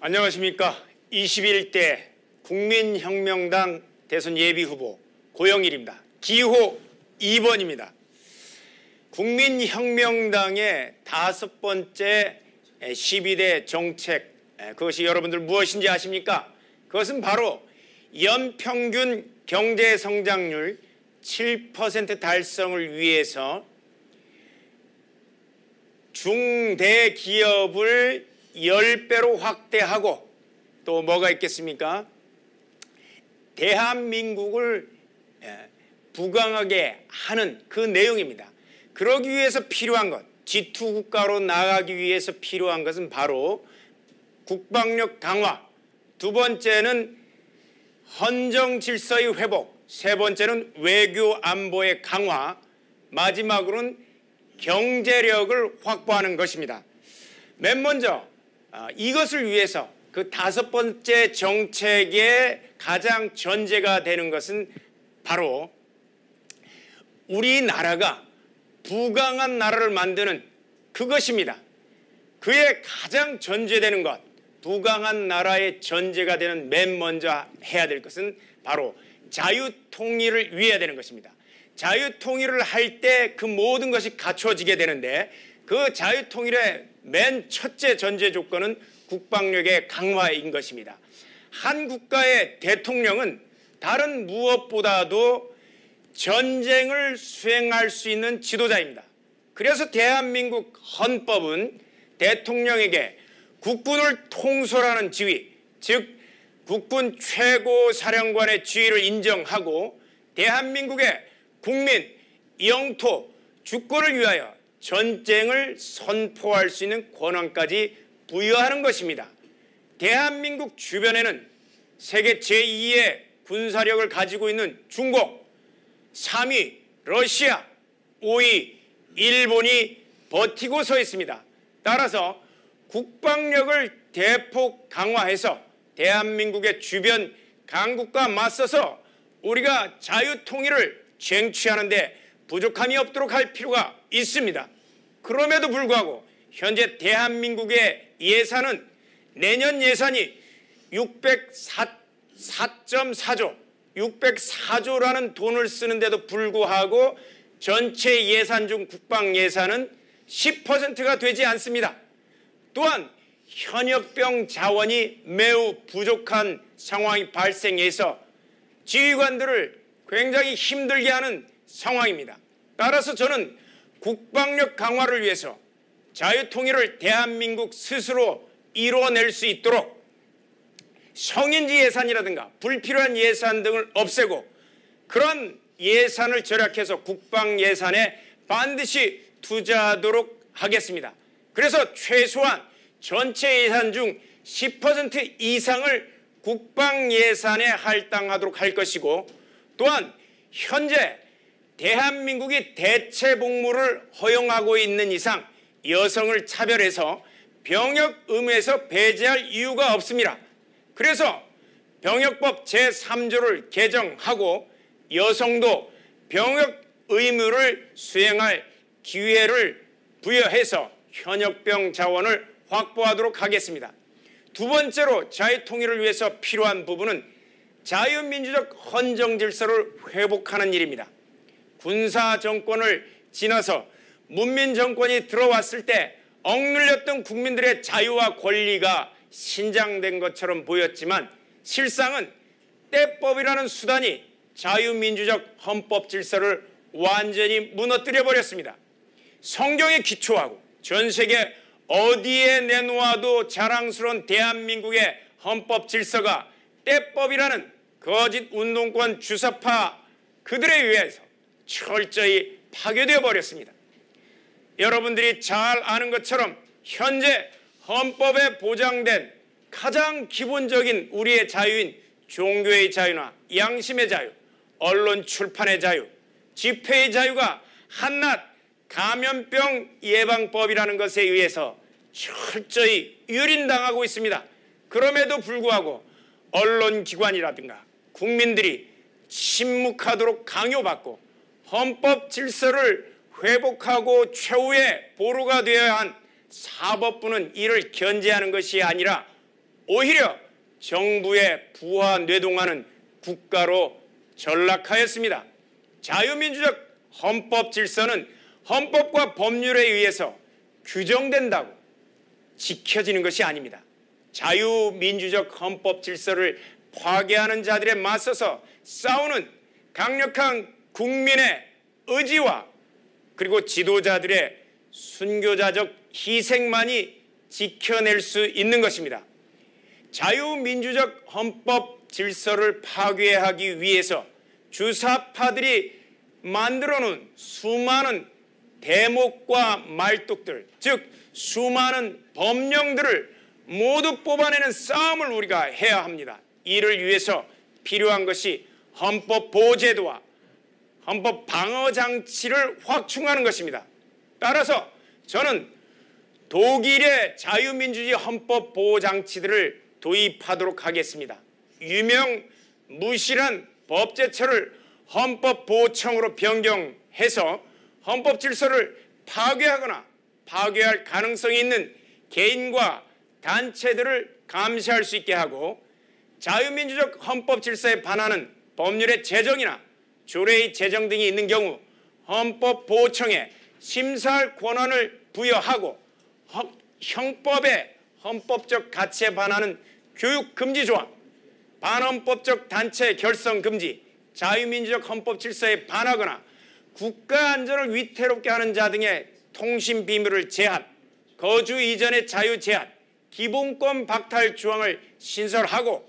안녕하십니까. 21대 국민혁명당 대선 예비후보 고영일입니다. 기호 2번입니다. 국민혁명당의 5번째 12대 정책, 그것이 여러분들 무엇인지 아십니까? 그것은 바로 연평균 경제성장률 7% 달성을 위해서 중대기업을 10배로 확대하고 또 뭐가 있겠습니까? 대한민국을 부강하게 하는 그 내용입니다. 그러기 위해서 필요한 것, G2 국가로 나가기 위해서 필요한 것은 바로 국방력 강화, 두 번째는 헌정 질서의 회복, 세 번째는 외교 안보의 강화, 마지막으로는 경제력을 확보하는 것입니다. 맨 먼저 이것을 위해서 그 5번째 정책의 가장 전제가 되는 것은 바로 우리나라가 부강한 나라를 만드는 그것입니다. 그에 가장 전제되는 것, 부강한 나라의 전제가 되는 맨 먼저 해야 될 것은 바로 자유통일을 위해야 되는 것입니다. 자유통일을 할 때 그 모든 것이 갖춰지게 되는데 그 자유통일의 맨 첫째 전제 조건은 국방력의 강화인 것입니다. 한 국가의 대통령은 다른 무엇보다도 전쟁을 수행할 수 있는 지도자입니다. 그래서 대한민국 헌법은 대통령에게 국군을 통솔하는 지위, 즉 국군 최고사령관의 지위를 인정하고 대한민국의 국민, 영토, 주권을 위하여 전쟁을 선포할 수 있는 권한까지 부여하는 것입니다. 대한민국 주변에는 세계 제2의 군사력을 가지고 있는 중국, 3위 러시아, 5위 일본이 버티고 서 있습니다. 따라서 국방력을 대폭 강화해서 대한민국의 주변 강국과 맞서서 우리가 자유통일을 쟁취하는 데 부족함이 없도록 할 필요가 있습니다. 그럼에도 불구하고 현재 대한민국의 예산은 내년 예산이 604.4조, 604조라는 돈을 쓰는데도 불구하고 전체 예산 중 국방 예산은 10%가 되지 않습니다. 또한 현역병 자원이 매우 부족한 상황이 발생해서 지휘관들을 굉장히 힘들게 하는 상황입니다. 따라서 저는 국방력 강화를 위해서 자유통일을 대한민국 스스로 이루어낼 수 있도록 성인지 예산이라든가 불필요한 예산 등을 없애고 그런 예산을 절약해서 국방 예산에 반드시 투자하도록 하겠습니다. 그래서 최소한 전체 예산 중 10% 이상을 국방 예산에 할당하도록 할 것이고 또한 현재 대한민국이 대체 복무를 허용하고 있는 이상 여성을 차별해서 병역 의무에서 배제할 이유가 없습니다. 그래서 병역법 제3조를 개정하고 여성도 병역 의무를 수행할 기회를 부여해서 현역병 자원을 확보하도록 하겠습니다. 두 번째로 자유통일을 위해서 필요한 부분은 자유민주적 헌정 질서를 회복하는 일입니다. 군사 정권을 지나서 문민 정권이 들어왔을 때 억눌렸던 국민들의 자유와 권리가 신장된 것처럼 보였지만 실상은 때법이라는 수단이 자유민주적 헌법 질서를 완전히 무너뜨려 버렸습니다. 성경에 기초하고 전 세계 어디에 내놓아도 자랑스러운 대한민국의 헌법 질서가 때법이라는 거짓 운동권 주사파 그들에 의해서 철저히 파괴되어 버렸습니다. 여러분들이 잘 아는 것처럼 현재 헌법에 보장된 가장 기본적인 우리의 자유인 종교의 자유나 양심의 자유, 언론 출판의 자유, 집회의 자유가 한낱 감염병 예방법이라는 것에 의해서 철저히 유린당하고 있습니다. 그럼에도 불구하고 언론기관이라든가 국민들이 침묵하도록 강요받고 헌법 질서를 회복하고 최후의 보루가 되어야 한 사법부는 이를 견제하는 것이 아니라 오히려 정부의 부하 뇌동하는 국가로 전락하였습니다. 자유민주적 헌법 질서는 헌법과 법률에 의해서 규정된다고 지켜지는 것이 아닙니다. 자유민주적 헌법 질서를 파괴하는 자들에 맞서서 싸우는 강력한 국민의 의지와 그리고 지도자들의 순교자적 희생만이 지켜낼 수 있는 것입니다. 자유민주적 헌법 질서를 파괴하기 위해서 주사파들이 만들어 놓은 수많은 대목과 말뚝들, 즉 수많은 법령들을 모두 뽑아내는 싸움을 우리가 해야 합니다. 이를 위해서 필요한 것이 헌법 보호제도와 헌법 방어 장치를 확충하는 것입니다. 따라서 저는 독일의 자유민주주의 헌법 보호 장치들을 도입하도록 하겠습니다. 유명무실한 법제처를 헌법보호청으로 변경해서 헌법 질서를 파괴하거나 파괴할 가능성이 있는 개인과 단체들을 감시할 수 있게 하고 자유민주적 헌법 질서에 반하는 법률의 제정이나 조례의 제정 등이 있는 경우 헌법보호청에 심사할 권한을 부여하고 형법의 헌법적 가치에 반하는 교육금지 조항, 반헌법적 단체 결성 금지, 자유민주적 헌법 질서에 반하거나 국가 안전을 위태롭게 하는 자 등의 통신 비밀을 제한, 거주 이전의 자유 제한, 기본권 박탈 조항을 신설하고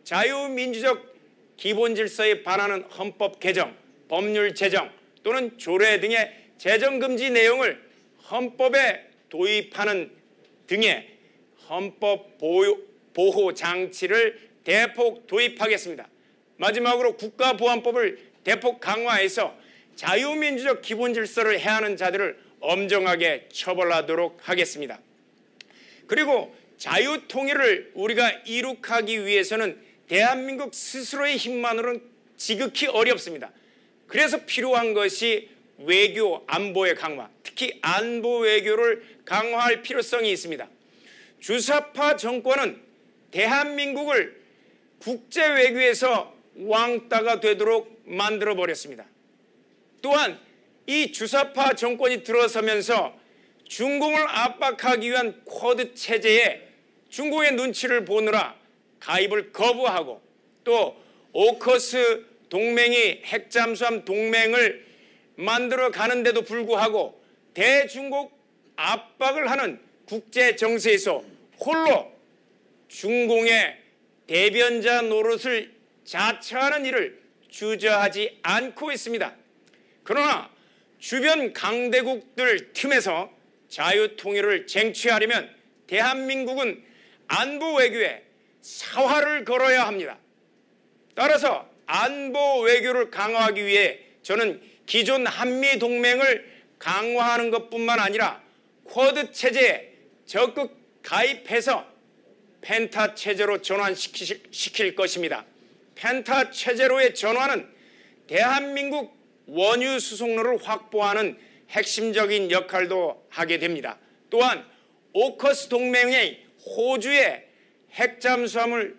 자유민주적 기본 질서에 반하는 헌법 개정, 법률 제정 또는 조례 등의 제정 금지 내용을 헌법에 도입하는 등의 헌법 보호 장치를 대폭 도입하겠습니다. 마지막으로 국가보안법을 대폭 강화해서 자유민주적 기본 질서를 해하는 자들을 엄정하게 처벌하도록 하겠습니다. 그리고 자유통일을 우리가 이룩하기 위해서는 대한민국 스스로의 힘만으로는 지극히 어렵습니다. 그래서 필요한 것이 외교 안보의 강화, 특히 안보 외교를 강화할 필요성이 있습니다. 주사파 정권은 대한민국을 국제 외교에서 왕따가 되도록 만들어버렸습니다. 또한 이 주사파 정권이 들어서면서 중공을 압박하기 위한 쿼드 체제에 중공의 눈치를 보느라 가입을 거부하고 또 오커스 동맹이 핵잠수함 동맹을 만들어 가는데도 불구하고 대중국 압박을 하는 국제 정세에서 홀로 중공의 대변자 노릇을 자처하는 일을 주저하지 않고 있습니다. 그러나 주변 강대국들 틈에서 자유통일을 쟁취하려면 대한민국은 안보 외교에 사활을 걸어야 합니다. 따라서 안보 외교를 강화하기 위해 저는 기존 한미동맹을 강화하는 것뿐만 아니라 쿼드 체제에 적극 가입해서 펜타 체제로 전환시킬 것입니다. 펜타 체제로의 전환은 대한민국 원유 수송로를 확보하는 핵심적인 역할도 하게 됩니다. 또한 오커스 동맹의 호주의 핵잠수함을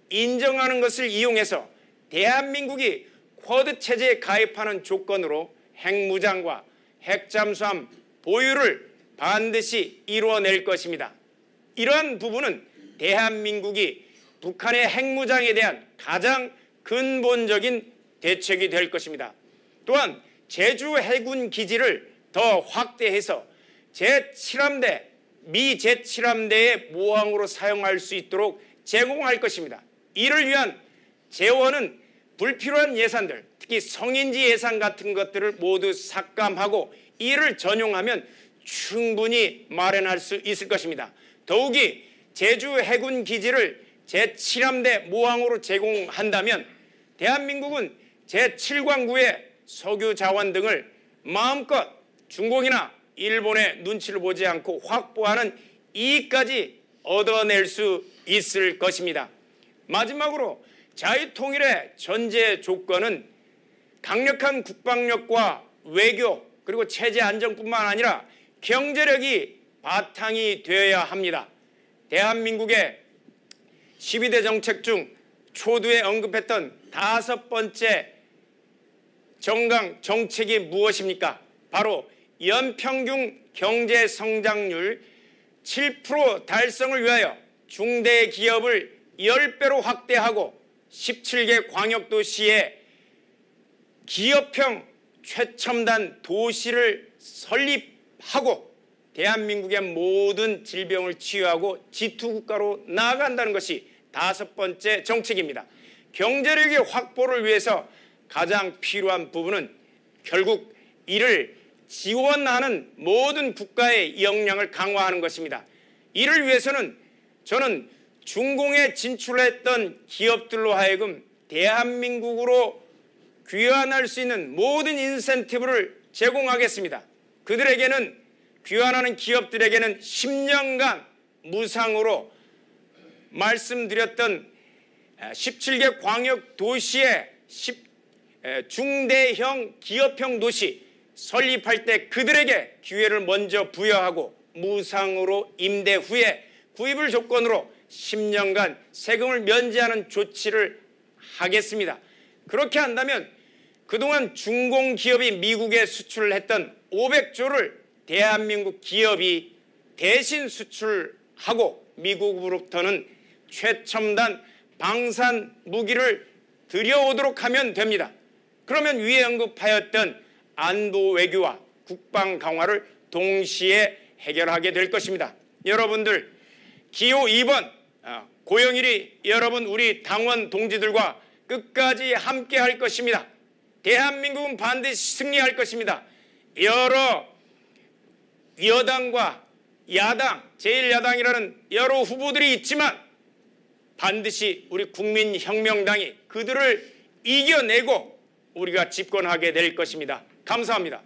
인정하는 것을 이용해서 대한민국이 쿼드 체제에 가입하는 조건으로 핵무장과 핵잠수함 보유를 반드시 이루어낼 것입니다. 이러한 부분은 대한민국이 북한의 핵무장에 대한 가장 근본적인 대책이 될 것입니다. 또한 제주 해군 기지를 더 확대해서 제7함대, 미 제7함대의 모항으로 사용할 수 있도록 제공할 것입니다. 이를 위한 재원은 불필요한 예산들, 특히 성인지 예산 같은 것들을 모두 삭감하고 이를 전용하면 충분히 마련할 수 있을 것입니다. 더욱이 제주 해군 기지를 제7함대 모항으로 제공한다면 대한민국은 제7광구의 석유 자원 등을 마음껏 중공이나 일본의 눈치를 보지 않고 확보하는 이익까지 얻어낼 수 있을 것입니다. 마지막으로 자유통일의 전제 조건은 강력한 국방력과 외교 그리고 체제 안정뿐만 아니라 경제력이 바탕이 되어야 합니다. 대한민국의 12대 정책 중 초두에 언급했던 5번째 정강 정책이 무엇입니까? 바로 연평균 경제 성장률 7% 달성을 위하여 중대기업을 10배로 확대하고 17개 광역도시에 기업형 최첨단 도시를 설립하고 대한민국의 모든 질병을 치유하고 지투국가로 나아간다는 것이 5번째 정책입니다. 경제력의 확보를 위해서 가장 필요한 부분은 결국 이를 지원하는 모든 국가의 역량을 강화하는 것입니다. 이를 위해서는 저는 중공에 진출했던 기업들로 하여금 대한민국으로 귀환할 수 있는 모든 인센티브를 제공하겠습니다. 그들에게는 귀환하는 기업들에게는 10년간 무상으로 말씀드렸던 17개 광역 도시의 중대형 기업형 도시 설립할 때 그들에게 기회를 먼저 부여하고 무상으로 임대 후에 구입을 조건으로 10년간 세금을 면제하는 조치를 하겠습니다. 그렇게 한다면 그동안 중공기업이 미국에 수출을 했던 500조를 대한민국 기업이 대신 수출하고 미국으로부터는 최첨단 방산 무기를 들여오도록 하면 됩니다. 그러면 위에 언급하였던 안보 외교와 국방 강화를 동시에 해결하게 될 것입니다. 여러분들 기호 2번 고영일이 여러분 우리 당원 동지들과 끝까지 함께 할 것입니다. 대한민국은 반드시 승리할 것입니다. 여러 여당과 야당, 제1야당이라는 여러 후보들이 있지만 반드시 우리 국민혁명당이 그들을 이겨내고 우리가 집권하게 될 것입니다. 감사합니다.